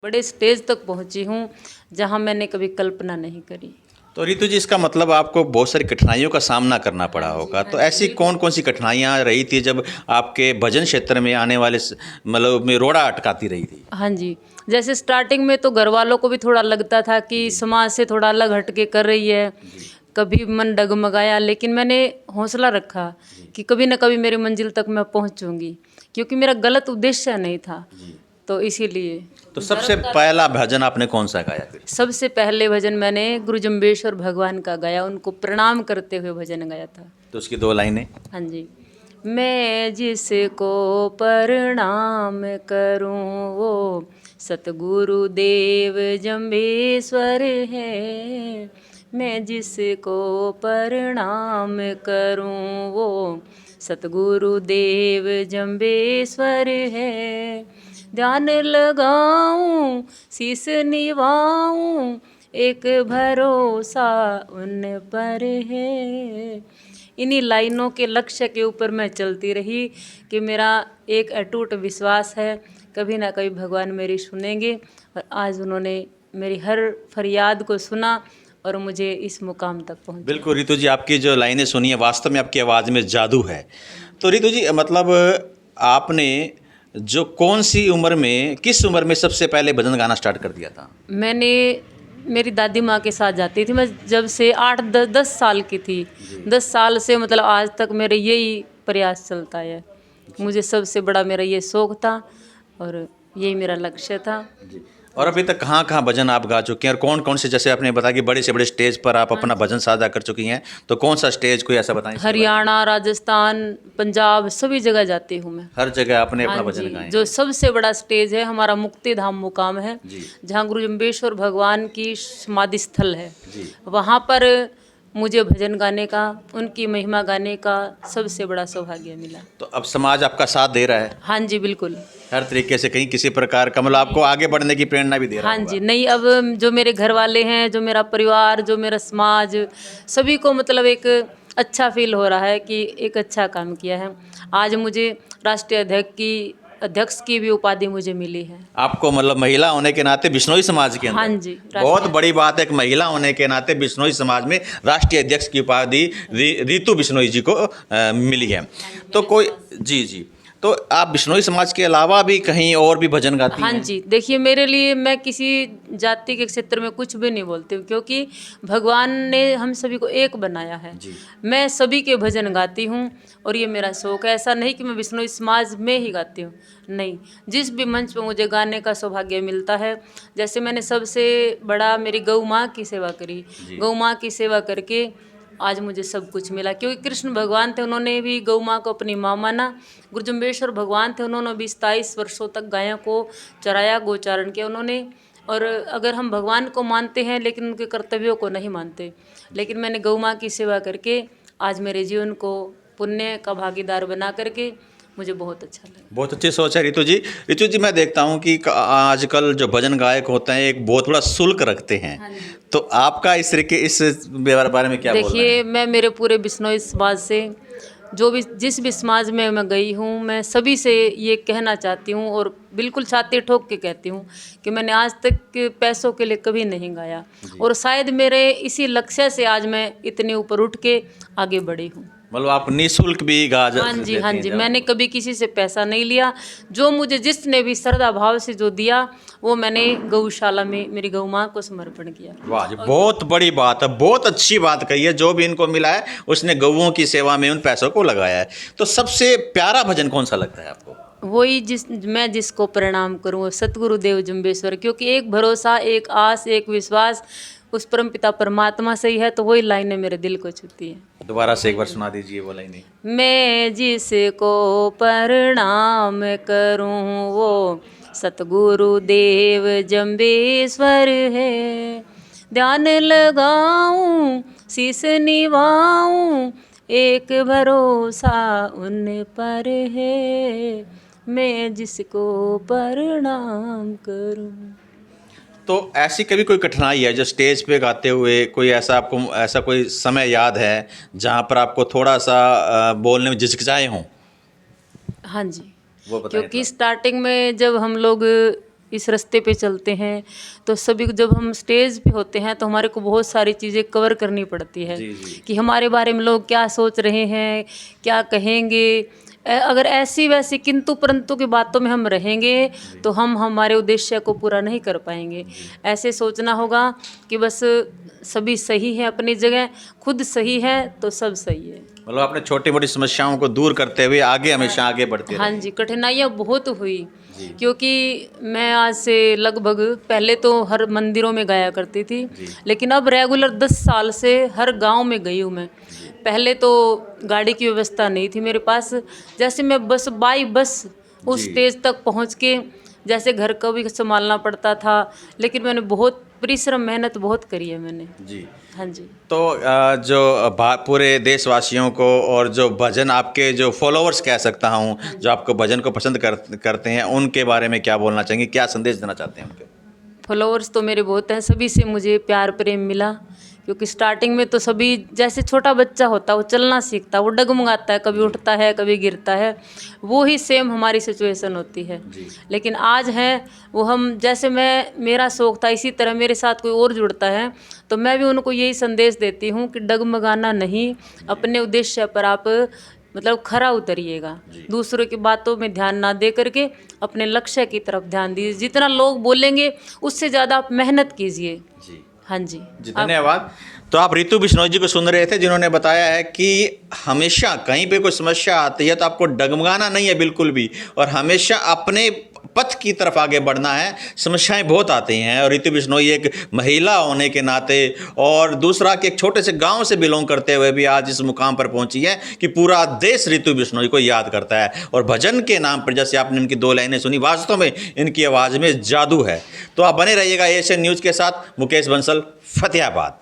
बड़े स्टेज तक पहुंची हूँ जहां मैंने कभी कल्पना नहीं करी। तो रितु जी, इसका मतलब आपको बहुत सारी कठिनाइयों का सामना करना पड़ा हाँ जी, होगा। हाँ तो जी, ऐसी बिल्कुल। कौन कौन सी कठिनाइयाँ रही थी जब आपके भजन क्षेत्र में आने वाले मतलब में रोड़ा अटकाती रही थी? हाँ जी, जैसे स्टार्टिंग में तो घर वालों को भी थोड़ा लगता था कि जी समाज से थोड़ा अलग हट के कर रही है, जी कभी मन डगमगाया, लेकिन मैंने हौसला रखा जी कि कभी न कभी मेरी मंजिल तक मैं पहुंचूंगी, क्योंकि मेरा गलत उद्देश्य नहीं था। जी। तो इसीलिए तो सबसे पहला भजन आपने कौन सा गाया फिर? सबसे पहले भजन मैंने गुरु जम्बेश्वर भगवान का गाया, उनको प्रणाम करते हुए भजन गाया था। तो उसकी 2 लाइनें। हाँ जी। मैं जिसको प्रणाम करूं वो सतगुरु देव जम्बेश्वर है। मैं जिसको प्रणाम करूं वो सतगुरु देव जम्बेश्वर है। ध्यान लगाऊं शीस निभाऊं एक भरोसा उन पर है। इन्हीं लाइनों के लक्ष्य के ऊपर मैं चलती रही कि मेरा एक अटूट विश्वास है कभी ना कभी भगवान मेरी सुनेंगे, और आज उन्होंने मेरी हर फरियाद को सुना और मुझे इस मुकाम तक पहुंचा। बिल्कुल रितु जी, आपकी जो लाइनें सुनी है वास्तव में आपकी आवाज़ में जादू है। तो रितु जी, मतलब आपने जो कौन सी उम्र में, किस उम्र में सबसे पहले भजन गाना स्टार्ट कर दिया था? मैंने मेरी दादी माँ के साथ जाती थी, मैं जब से 8-10 साल की थी। जी 10 साल से मतलब आज तक मेरे यही प्रयास चलता है। मुझे सबसे बड़ा मेरा ये शौक़ था और यही मेरा लक्ष्य था। जी। हाँ और अभी जी। तक कहाँ कहाँ भजन आप गा चुके हैं, और कौन कौन से, जैसे आपने बताया कि बड़े से बड़े स्टेज पर आप हाँ अपना जी। भजन साझा कर चुकी हैं, तो कौन सा स्टेज, कोई ऐसा बताएं इसके बारे में? हरियाणा, राजस्थान, पंजाब सभी जगह जाती हूँ मैं। हर जगह आपने हाँ अपना जी, भजन गाए जो हैं। सबसे बड़ा स्टेज है हमारा मुक्ति धाम मुकाम है, जी जहाँ गुरु जम्बेश्वर भगवान की समाधि स्थल है। जी। वहाँ पर मुझे भजन गाने का, उनकी महिमा गाने का सबसे बड़ा सौभाग्य मिला। तो अब समाज आपका साथ दे रहा है हाँ जी, बिल्कुल। हर तरीके से, कहीं किसी प्रकार का, मतलब आपको आगे बढ़ने की प्रेरणा भी दे रहा हाँ जी, होगा। नहीं अब जो मेरे घर वाले हैं, जो मेरा परिवार, जो मेरा समाज, सभी को मतलब एक अच्छा फील हो रहा है कि एक अच्छा काम किया है। आज मुझे राष्ट्रीय अध्यक्ष की भी उपाधि मुझे मिली है। आपको मतलब महिला होने के नाते बिश्नोई समाज के हाँ अंदर जी, बहुत राष्ट्रीय। बड़ी बात है, एक महिला होने के नाते बिश्नोई समाज में राष्ट्रीय अध्यक्ष की उपाधि रितु बिश्नोई जी को मिली है। हाँ जी, तो मेरे कोई, समाज। जी जी, तो आप बिश्नोई समाज के अलावा भी कहीं और भी भजन गाती हाँ हैं? जी, देखिए मेरे लिए मैं किसी जाति के क्षेत्र में कुछ भी नहीं बोलती हूँ, क्योंकि भगवान ने हम सभी को एक बनाया है। जी मैं सभी के भजन गाती हूँ और ये मेरा शौक़ है। ऐसा नहीं कि मैं बिश्नोई समाज में ही गाती हूँ, नहीं, जिस भी मंच पर मुझे गाने का सौभाग्य मिलता है। जैसे मैंने सबसे बड़ा मेरी गौ माँ की सेवा करी, जी गौ माँ की सेवा करके आज मुझे सब कुछ मिला, क्योंकि कृष्ण भगवान थे, उन्होंने भी गौ माँ को अपनी माँ माना। गुरु जम्बेश्वर भगवान थे, उन्होंने भी 27 वर्षों तक गायों को चराया, गोचारण किया उन्होंने। और अगर हम भगवान को मानते हैं लेकिन उनके कर्तव्यों को नहीं मानते, लेकिन मैंने गौ माँ की सेवा करके आज मेरे जीवन को पुण्य का भागीदार बना करके मुझे बहुत अच्छा लगा। बहुत अच्छी सोच है रितु जी। रितु जी, मैं देखता हूँ कि आजकल जो भजन गायक होते हैं एक बहुत बड़ा शुल्क रखते हैं। हाँ जी। तो आपका इस तरीके, इस बारे में क्या बोलना देखिए है? मैं मेरे पूरे बिश्नोई समाज से, जो भी जिस भी समाज में मैं गई हूँ, मैं सभी से ये कहना चाहती हूँ और बिल्कुल छाती ठोक के कहती हूँ कि मैंने आज तक पैसों के लिए कभी नहीं गाया, जी, और शायद मेरे इसी लक्ष्य से आज मैं इतने ऊपर उठ के आगे बढ़ी हूँ। मतलब आप निःशुल्क भी गा हाँ जी, हाँ देती हैं जी, जब? मैंने कभी किसी से पैसा नहीं लिया। जो मुझे जिसने भी श्रद्धा भाव से जो दिया वो मैंने गौशाला में मेरी गौ माँ को समर्पण किया। वाह जी, बहुत बड़ी बात है, बहुत अच्छी बात कही है। जो भी इनको मिला है उसने गौओं की सेवा में उन पैसों को लगाया है। तो सबसे प्यारा भजन कौन सा लगता है आपको? वही मैं जिसको प्रणाम करूँ वो सतगुरुदेव जम्बेश्वर, क्योंकि एक भरोसा, एक आस, एक विश्वास उस परमपिता परमात्मा से ही है, तो वही लाइनें मेरे दिल को छूती है। दोबारा से एक बार सुना दीजिए वो लाइनें। मैं जिसको प्रणाम करूं वो सतगुरुदेव जम्बेश्वर है। ध्यान लगाऊं शीस निभाऊं एक भरोसा उन पर है। मैं जिसको प्रणाम करूं। तो ऐसी कभी कोई कठिनाई है जो स्टेज पे गाते हुए, कोई ऐसा आपको, ऐसा कोई समय याद है जहाँ पर आपको थोड़ा सा बोलने में झिझकिचाए हों? हाँ जी, वो बताएं क्योंकि थोड़ा। स्टार्टिंग में जब हम लोग इस रास्ते पे चलते हैं, तो सभी को जब हम स्टेज पे होते हैं तो हमारे को बहुत सारी चीज़ें कवर करनी पड़ती है कि हमारे बारे में लोग क्या सोच रहे हैं, क्या कहेंगे। अगर ऐसी वैसी किंतु परंतु की बातों में हम रहेंगे तो हम हमारे उद्देश्य को पूरा नहीं कर पाएंगे। ऐसे सोचना होगा कि बस सभी सही है अपनी जगह, खुद सही है तो सब सही है। मतलब आपने छोटी मोटी समस्याओं को दूर करते हुए आगे हमेशा आगे बढ़ते हाँ जी, कठिनाइयाँ बहुत हुई, क्योंकि मैं आज से लगभग पहले तो हर मंदिरों में गाया करती थी, लेकिन अब रेगुलर 10 साल से हर गांव में गई हूँ मैं। पहले तो गाड़ी की व्यवस्था नहीं थी मेरे पास, जैसे मैं बस बाई बस उस स्टेज तक पहुँच के जैसे घर का भी संभालना पड़ता था, लेकिन मैंने बहुत परिश्रम मेहनत बहुत करी है मैंने जी। हाँ जी। तो जो पूरे देशवासियों को और जो भजन आपके जो फॉलोअर्स कह सकता हूँ, जो आपको भजन को पसंद करते हैं, उनके बारे में क्या बोलना चाहेंगे, क्या संदेश देना चाहते हैं उनके? फॉलोअर्स तो मेरे बहुत हैं, सभी से मुझे प्यार प्रेम मिला, क्योंकि स्टार्टिंग में तो सभी जैसे छोटा बच्चा होता है वो चलना सीखता है, वो डगमगाता है, कभी उठता है कभी गिरता है, वो ही सेम हमारी सिचुएशन होती है। लेकिन आज है वो हम जैसे मेरा शौक था, इसी तरह मेरे साथ कोई और जुड़ता है तो मैं भी उनको यही संदेश देती हूँ कि डगमगाना नहीं, अपने उद्देश्य पर आप मतलब खरा उतरिएगा, दूसरों की बातों में ध्यान ना दे करके अपने लक्ष्य की तरफ ध्यान दीजिए। जितना लोग बोलेंगे उससे ज़्यादा आप मेहनत कीजिए। हाँ जी, धन्यवाद। तो आप रितु बिश्नोई जी को सुन रहे थे, जिन्होंने बताया है कि हमेशा कहीं पे कोई समस्या आती है तो आपको डगमगाना नहीं है बिल्कुल भी, और हमेशा अपने पथ की तरफ आगे बढ़ना है। समस्याएं बहुत आती हैं, और रितु बिश्नोई एक महिला होने के नाते और दूसरा कि एक छोटे से गांव से बिलोंग करते हुए भी आज इस मुकाम पर पहुंची है कि पूरा देश रितु बिश्नोई को याद करता है। और भजन के नाम पर जैसे आपने इनकी 2 लाइनें सुनी, वास्तव में इनकी आवाज़ में जादू है। तो आप बने रहिएगा एशियन न्यूज़ के साथ। मुकेश बंसल, फतेहाबाद।